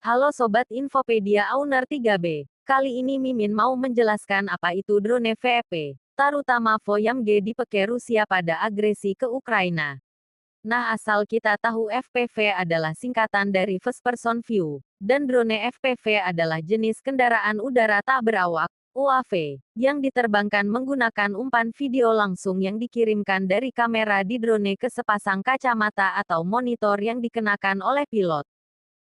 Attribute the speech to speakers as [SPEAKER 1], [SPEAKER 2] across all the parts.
[SPEAKER 1] Halo Sobat Infopedia Owner 3B. Kali ini Mimin mau menjelaskan apa itu drone VEP, terutama VOYAMG dipakai Rusia pada agresi ke Ukraina. Nah, asal kita tahu FPV adalah singkatan dari First Person View, dan drone FPV adalah jenis kendaraan udara tak berawak, UAV, yang diterbangkan menggunakan umpan video langsung yang dikirimkan dari kamera di drone ke sepasang kacamata atau monitor yang dikenakan oleh pilot.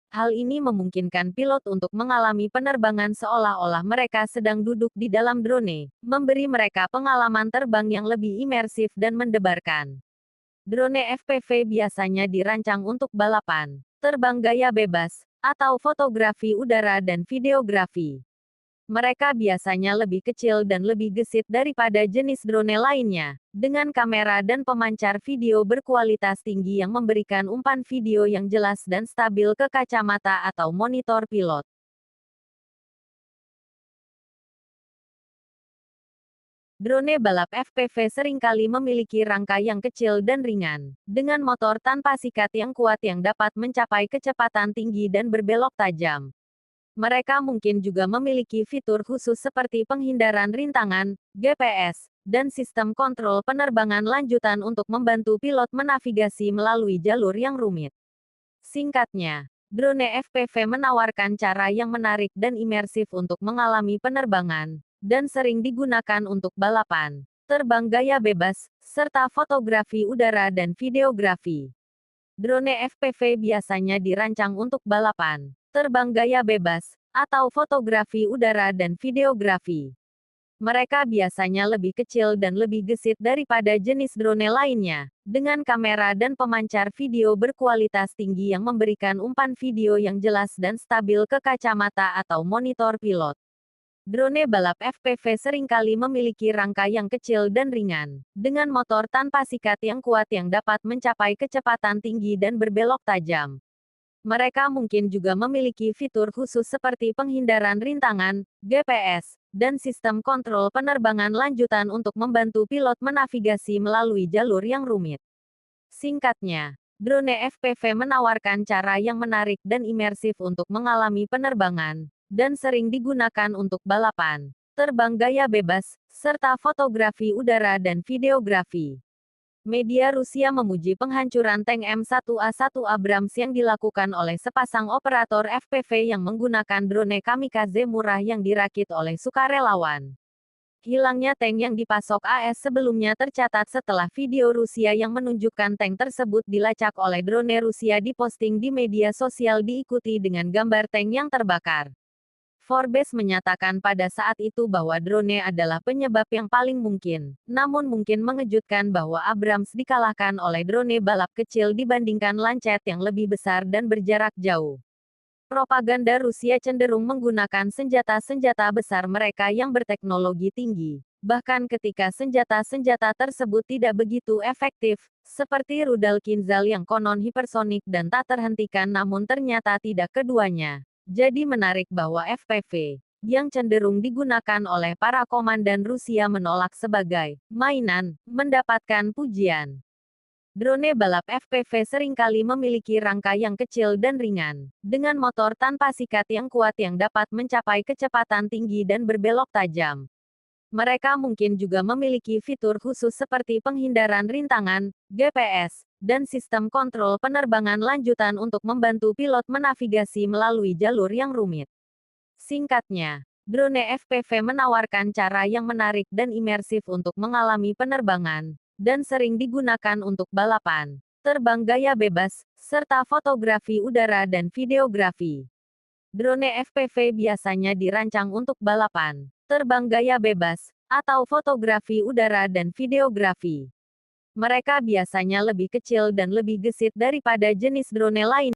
[SPEAKER 1] Hal ini memungkinkan pilot untuk mengalami penerbangan seolah-olah mereka sedang duduk di dalam drone, memberi mereka pengalaman terbang yang lebih imersif dan mendebarkan. Drone FPV biasanya dirancang untuk balapan, terbang gaya bebas, atau fotografi udara dan videografi. Mereka biasanya lebih kecil dan lebih gesit daripada jenis drone lainnya, dengan kamera dan pemancar video berkualitas tinggi yang memberikan umpan video yang jelas dan stabil ke kacamata atau monitor pilot. Drone balap FPV seringkali memiliki rangka yang kecil dan ringan, dengan motor tanpa sikat yang kuat yang dapat mencapai kecepatan tinggi dan berbelok tajam. Mereka mungkin juga memiliki fitur khusus seperti penghindaran rintangan, GPS, dan sistem kontrol penerbangan lanjutan untuk membantu pilot menavigasi melalui jalur yang rumit. Singkatnya, drone FPV menawarkan cara yang menarik dan imersif untuk mengalami penerbangan, dan sering digunakan untuk balapan, terbang gaya bebas, serta fotografi udara dan videografi. Drone FPV biasanya dirancang untuk balapan, terbang gaya bebas, atau fotografi udara dan videografi. Mereka biasanya lebih kecil dan lebih gesit daripada jenis drone lainnya, dengan kamera dan pemancar video berkualitas tinggi yang memberikan umpan video yang jelas dan stabil ke kacamata atau monitor pilot. Drone balap FPV seringkali memiliki rangka yang kecil dan ringan, dengan motor tanpa sikat yang kuat yang dapat mencapai kecepatan tinggi dan berbelok tajam. Mereka mungkin juga memiliki fitur khusus seperti penghindaran rintangan, GPS, dan sistem kontrol penerbangan lanjutan untuk membantu pilot menavigasi melalui jalur yang rumit. Singkatnya, drone FPV menawarkan cara yang menarik dan imersif untuk mengalami penerbangan, dan sering digunakan untuk balapan, terbang gaya bebas, serta fotografi udara dan videografi. Media Rusia memuji penghancuran tank M1A1 Abrams yang dilakukan oleh sepasang operator FPV yang menggunakan drone kamikaze murah yang dirakit oleh sukarelawan. Hilangnya tank yang dipasok AS sebelumnya tercatat setelah video Rusia yang menunjukkan tank tersebut dilacak oleh drone Rusia diposting di media sosial diikuti dengan gambar tank yang terbakar. Forbes menyatakan pada saat itu bahwa drone adalah penyebab yang paling mungkin, namun mungkin mengejutkan bahwa Abrams dikalahkan oleh drone balap kecil dibandingkan Lancet yang lebih besar dan berjarak jauh. Propaganda Rusia cenderung menggunakan senjata-senjata besar mereka yang berteknologi tinggi, bahkan ketika senjata-senjata tersebut tidak begitu efektif, seperti rudal Kinzhal yang konon hipersonik dan tak terhentikan namun ternyata tidak keduanya. Jadi menarik bahwa FPV, yang cenderung digunakan oleh para komandan Rusia menolak sebagai mainan, mendapatkan pujian. Drone balap FPV seringkali memiliki rangka yang kecil dan ringan, dengan motor tanpa sikat yang kuat yang dapat mencapai kecepatan tinggi dan berbelok tajam. Mereka mungkin juga memiliki fitur khusus seperti penghindaran rintangan, GPS, dan sistem kontrol penerbangan lanjutan untuk membantu pilot menavigasi melalui jalur yang rumit. Singkatnya, drone FPV menawarkan cara yang menarik dan imersif untuk mengalami penerbangan, dan sering digunakan untuk balapan, terbang gaya bebas, serta fotografi udara dan videografi. Drone FPV biasanya dirancang untuk balapan, terbang gaya bebas, atau fotografi udara dan videografi. Mereka biasanya lebih kecil dan lebih gesit daripada jenis drone lain.